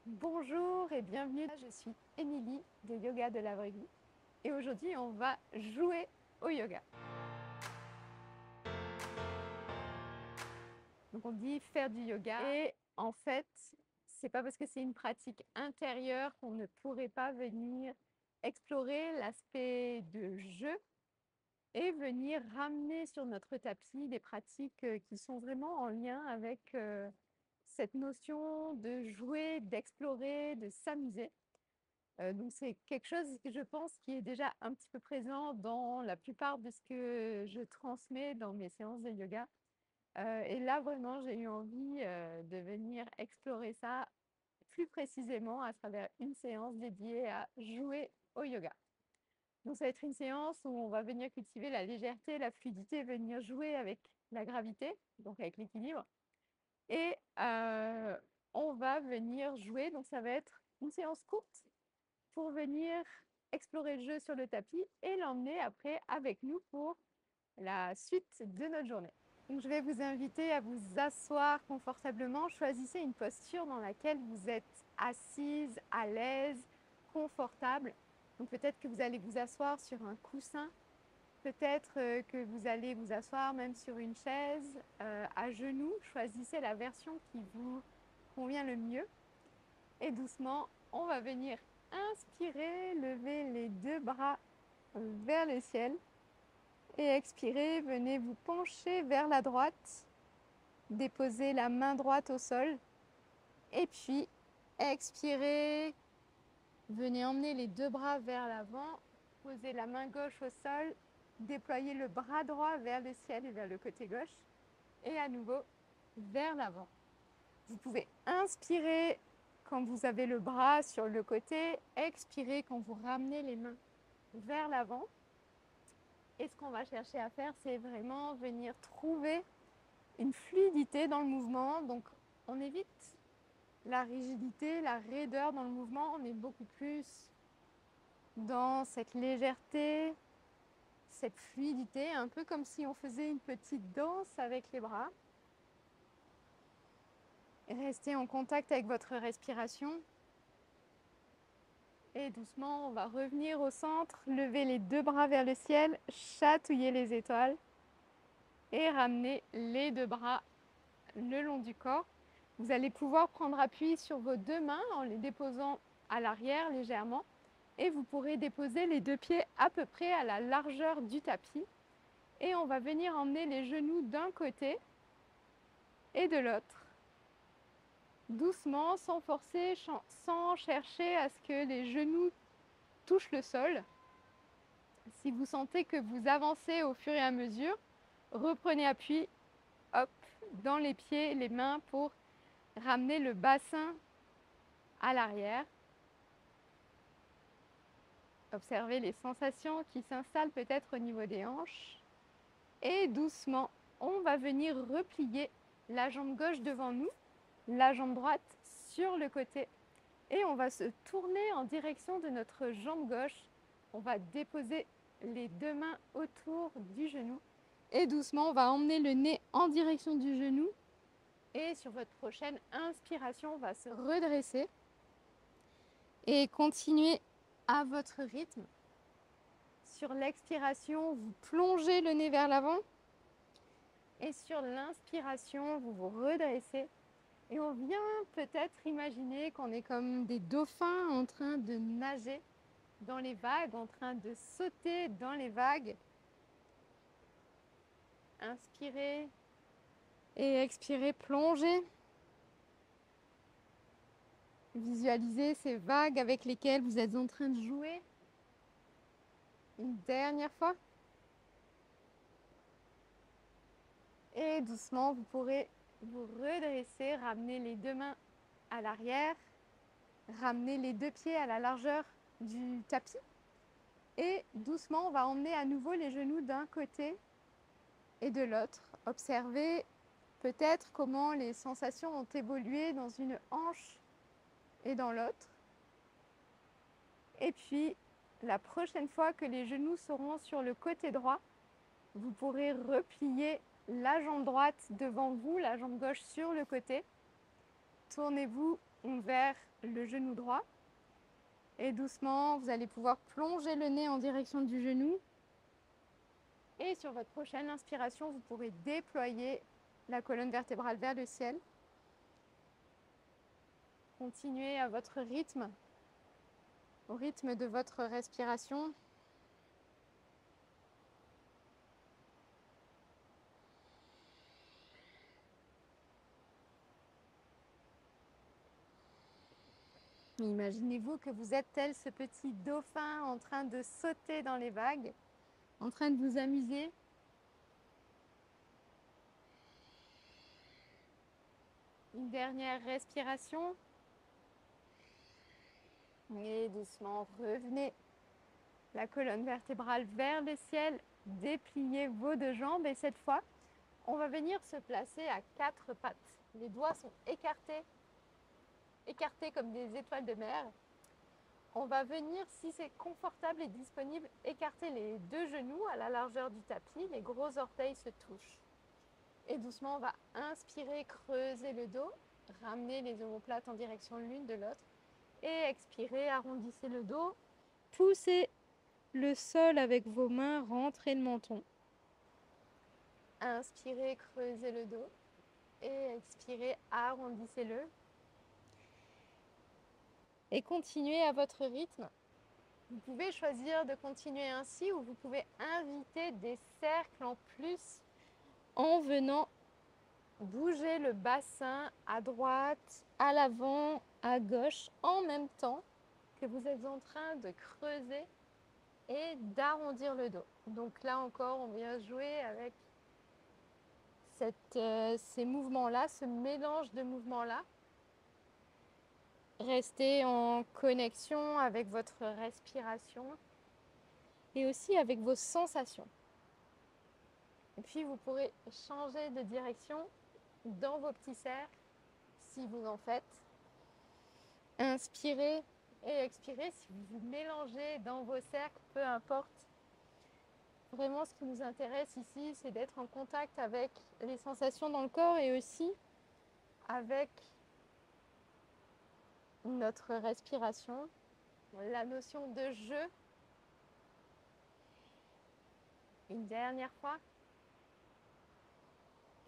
Bonjour et bienvenue, je suis Émilie de Yoga de la Vraie Vie et aujourd'hui on va jouer au yoga. Donc on dit faire du yoga et en fait c'est pas parce que c'est une pratique intérieure qu'on ne pourrait pas venir explorer l'aspect de jeu et venir ramener sur notre tapis des pratiques qui sont vraiment en lien avec cette notion de jouer, d'explorer, de s'amuser. Donc c'est quelque chose que je pense qui est déjà un petit peu présent dans la plupart de ce que je transmets dans mes séances de yoga. Et là vraiment j'ai eu envie, de venir explorer ça plus précisément à travers une séance dédiée à jouer au yoga. Donc ça va être une séance où on va venir cultiver la légèreté, la fluidité, venir jouer avec la gravité, donc avec l'équilibre et on va venir jouer, donc ça va être une séance courte pour venir explorer le jeu sur le tapis et l'emmener après avec nous pour la suite de notre journée. Donc, je vais vous inviter à vous asseoir confortablement. Choisissez une posture dans laquelle vous êtes assise, à l'aise, confortable. Donc peut-être que vous allez vous asseoir sur un coussin, peut-être que vous allez vous asseoir même sur une chaise, à genoux. Choisissez la version qui vous convient le mieux. Et doucement, on va venir inspirer, lever les deux bras vers le ciel. Et expirer, venez vous pencher vers la droite, déposer la main droite au sol. Et puis, expirez, venez emmener les deux bras vers l'avant, poser la main gauche au sol, déployer le bras droit vers le ciel et vers le côté gauche. Et à nouveau, vers l'avant. Vous pouvez inspirer quand vous avez le bras sur le côté, expirer quand vous ramenez les mains vers l'avant. Et ce qu'on va chercher à faire, c'est vraiment venir trouver une fluidité dans le mouvement. Donc on évite la rigidité, la raideur dans le mouvement. On est beaucoup plus dans cette légèreté, cette fluidité, un peu comme si on faisait une petite danse avec les bras. Restez en contact avec votre respiration. Et doucement, on va revenir au centre, lever les deux bras vers le ciel, chatouiller les étoiles et ramener les deux bras le long du corps. Vous allez pouvoir prendre appui sur vos deux mains en les déposant à l'arrière légèrement et vous pourrez déposer les deux pieds à peu près à la largeur du tapis et on va venir emmener les genoux d'un côté et de l'autre. Doucement, sans forcer, sans chercher à ce que les genoux touchent le sol. Si vous sentez que vous avancez au fur et à mesure, reprenez appui, hop, dans les pieds, les mains pour ramener le bassin à l'arrière. Observez les sensations qui s'installent peut-être au niveau des hanches. Et doucement, on va venir replier la jambe gauche devant nous, la jambe droite sur le côté. Et on va se tourner en direction de notre jambe gauche. On va déposer les deux mains autour du genou. Et doucement, on va emmener le nez en direction du genou. Et sur votre prochaine inspiration, on va se redresser et continuer à votre rythme. Sur l'expiration, vous plongez le nez vers l'avant. Et sur l'inspiration, vous vous redressez. Et on vient peut-être imaginer qu'on est comme des dauphins en train de nager dans les vagues, en train de sauter dans les vagues. Inspirez et expirez, plongez. Visualisez ces vagues avec lesquelles vous êtes en train de jouer. Une dernière fois. Et doucement, vous pourrez vous redresser, ramener les deux mains à l'arrière, ramener les deux pieds à la largeur du tapis. Et doucement, on va emmener à nouveau les genoux d'un côté et de l'autre. Observez peut-être comment les sensations ont évolué dans une hanche et dans l'autre. Et puis, la prochaine fois que les genoux seront sur le côté droit, vous pourrez replier la jambe droite devant vous, la jambe gauche sur le côté. Tournez-vous vers le genou droit. Et doucement, vous allez pouvoir plonger le nez en direction du genou. Et sur votre prochaine inspiration, vous pourrez déployer la colonne vertébrale vers le ciel. Continuez à votre rythme, au rythme de votre respiration. Imaginez-vous que vous êtes tel ce petit dauphin en train de sauter dans les vagues, en train de vous amuser. Une dernière respiration. Et doucement, revenez la colonne vertébrale vers le ciel. Dépliez vos deux jambes et cette fois, on va venir se placer à quatre pattes. Les doigts sont écartés comme des étoiles de mer. On va venir, si c'est confortable et disponible, écarter les deux genoux à la largeur du tapis. Les gros orteils se touchent. Et doucement, on va inspirer, creuser le dos, ramener les omoplates en direction l'une de l'autre. Et expirer, arrondissez le dos. Poussez le sol avec vos mains, rentrez le menton. Inspirez, creusez le dos. Et expirez, arrondissez-le. Et continuez à votre rythme. Vous pouvez choisir de continuer ainsi ou vous pouvez inviter des cercles en plus en venant bouger le bassin à droite, à l'avant, à gauche en même temps que vous êtes en train de creuser et d'arrondir le dos. Donc là encore, on vient jouer avec ces mouvements-là, ce mélange de mouvements-là. Restez en connexion avec votre respiration et aussi avec vos sensations. Et puis vous pourrez changer de direction dans vos petits cercles si vous en faites. Inspirez et expirez si vous vous mélangez dans vos cercles, peu importe. Vraiment, ce qui nous intéresse ici, c'est d'être en contact avec les sensations dans le corps et aussi avec notre respiration, la notion de jeu. Une dernière fois.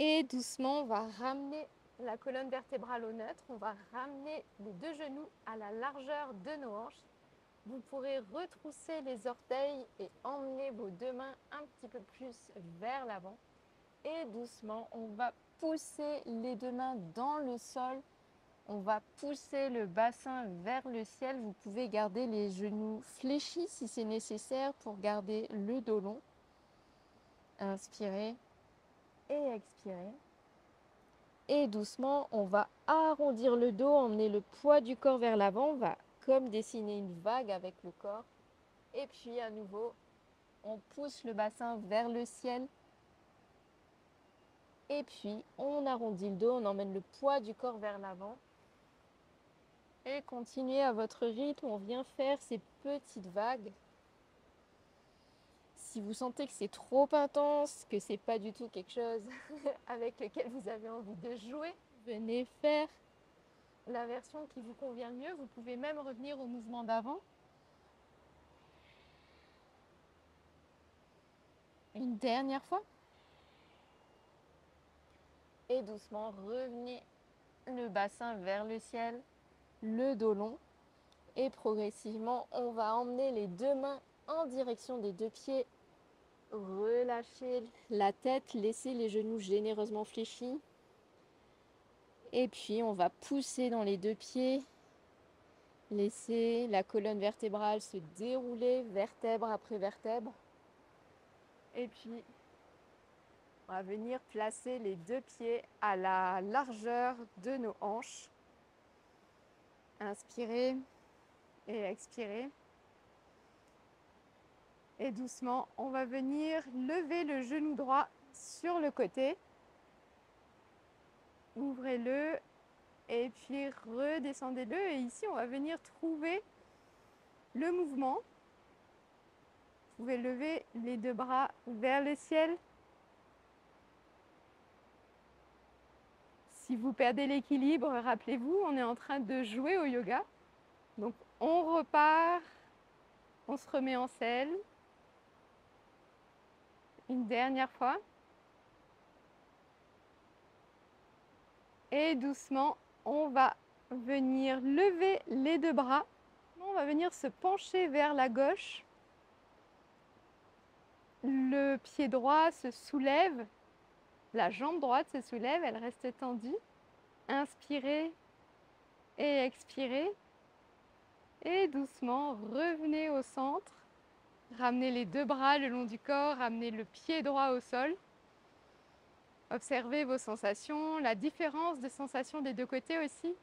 Et doucement, on va ramener la colonne vertébrale au neutre. On va ramener les deux genoux à la largeur de nos hanches. Vous pourrez retrousser les orteils et emmener vos deux mains un petit peu plus vers l'avant. Et doucement, on va pousser les deux mains dans le sol. On va pousser le bassin vers le ciel. Vous pouvez garder les genoux fléchis si c'est nécessaire pour garder le dos long. Inspirez et expirez. Et doucement, on va arrondir le dos, emmener le poids du corps vers l'avant. On va comme dessiner une vague avec le corps. Et puis à nouveau, on pousse le bassin vers le ciel. Et puis, on arrondit le dos, on emmène le poids du corps vers l'avant. Et continuez à votre rythme, on vient faire ces petites vagues. Si vous sentez que c'est trop intense, que c'est pas du tout quelque chose avec lequel vous avez envie de jouer, venez faire la version qui vous convient le mieux. Vous pouvez même revenir au mouvement d'avant. Une dernière fois. Et doucement, revenez le bassin vers le ciel, le dos long. Et progressivement, on va emmener les deux mains en direction des deux pieds. Relâchez la tête, laissez les genoux généreusement fléchis. Et puis, on va pousser dans les deux pieds. Laissez la colonne vertébrale se dérouler vertèbre après vertèbre. Et puis, on va venir placer les deux pieds à la largeur de nos hanches. Inspirez et expirez. Et doucement, on va venir lever le genou droit sur le côté. Ouvrez-le et puis redescendez-le. Et ici, on va venir trouver le mouvement. Vous pouvez lever les deux bras vers le ciel. Si vous perdez l'équilibre, rappelez-vous, on est en train de jouer au yoga. Donc on repart, on se remet en selle. Une dernière fois. Et doucement, on va venir lever les deux bras. On va venir se pencher vers la gauche. Le pied droit se soulève. La jambe droite se soulève, elle reste tendue. Inspirez et expirez. Et doucement, revenez au centre. Ramenez les deux bras le long du corps, ramenez le pied droit au sol. Observez vos sensations, la différence de sensations des deux côtés aussi.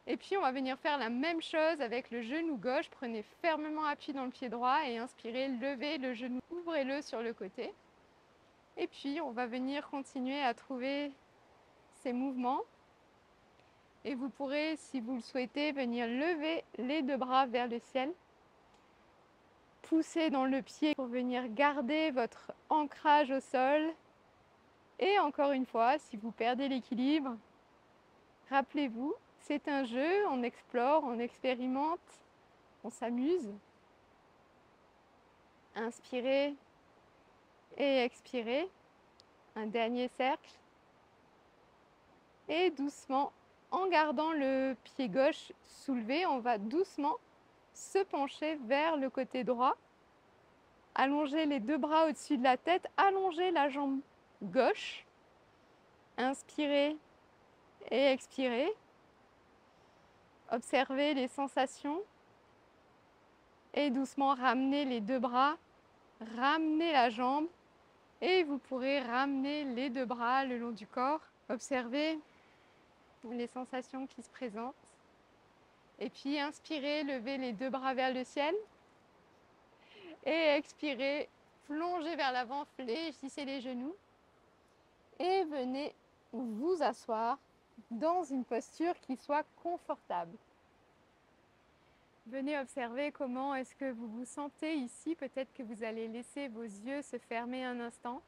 Et puis on va venir faire la même chose avec le genou gauche. Prenez fermement appui dans le pied droit et inspirez, levez le genou, ouvrez-le sur le côté. Et puis on va venir continuer à trouver ces mouvements. Et vous pourrez, si vous le souhaitez, venir lever les deux bras vers le ciel. Pousser dans le pied pour venir garder votre ancrage au sol. Et encore une fois, si vous perdez l'équilibre, rappelez-vous, c'est un jeu, on explore, on expérimente, on s'amuse. Inspirez et expirez. Un dernier cercle. Et doucement, en gardant le pied gauche soulevé, on va doucement se pencher vers le côté droit. Allonger les deux bras au-dessus de la tête, allonger la jambe gauche. Inspirez et expirez. Observez les sensations. Et doucement ramenez les deux bras, ramenez la jambe. Et vous pourrez ramener les deux bras le long du corps. Observez les sensations qui se présentent. Et puis inspirez, levez les deux bras vers le ciel. Et expirez, plongez vers l'avant, fléchissez les genoux. Et venez vous asseoir dans une posture qui soit confortable. Venez observer comment est-ce que vous vous sentez ici. Peut-être que vous allez laisser vos yeux se fermer un instant.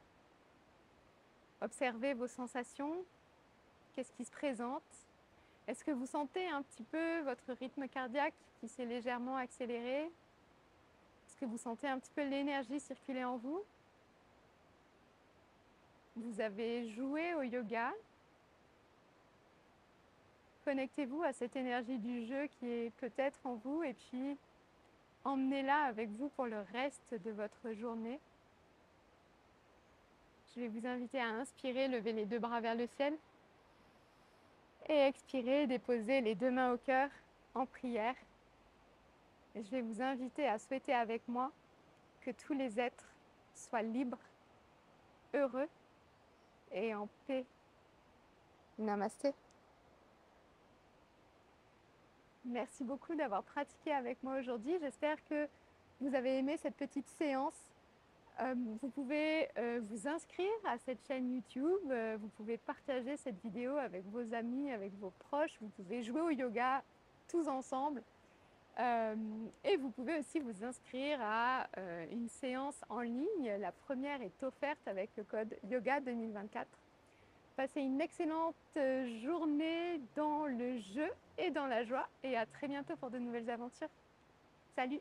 Observez vos sensations. Qu'est-ce qui se présente? Est-ce que vous sentez un petit peu votre rythme cardiaque qui s'est légèrement accéléré? Est-ce que vous sentez un petit peu l'énergie circuler en vous? Vous avez joué au yoga. Connectez-vous à cette énergie du jeu qui est peut-être en vous et puis emmenez-la avec vous pour le reste de votre journée. Je vais vous inviter à inspirer, lever les deux bras vers le ciel. Et expirer, déposer les deux mains au cœur en prière. Et je vais vous inviter à souhaiter avec moi que tous les êtres soient libres, heureux et en paix. Namasté. Merci beaucoup d'avoir pratiqué avec moi aujourd'hui. J'espère que vous avez aimé cette petite séance. Vous pouvez vous inscrire à cette chaîne YouTube. Vous pouvez partager cette vidéo avec vos amis, avec vos proches. Vous pouvez jouer au yoga tous ensemble. Et vous pouvez aussi vous inscrire à une séance en ligne. La première est offerte avec le code YOGA 2024. Passez une excellente journée dans le jeu et dans la joie et à très bientôt pour de nouvelles aventures. Salut!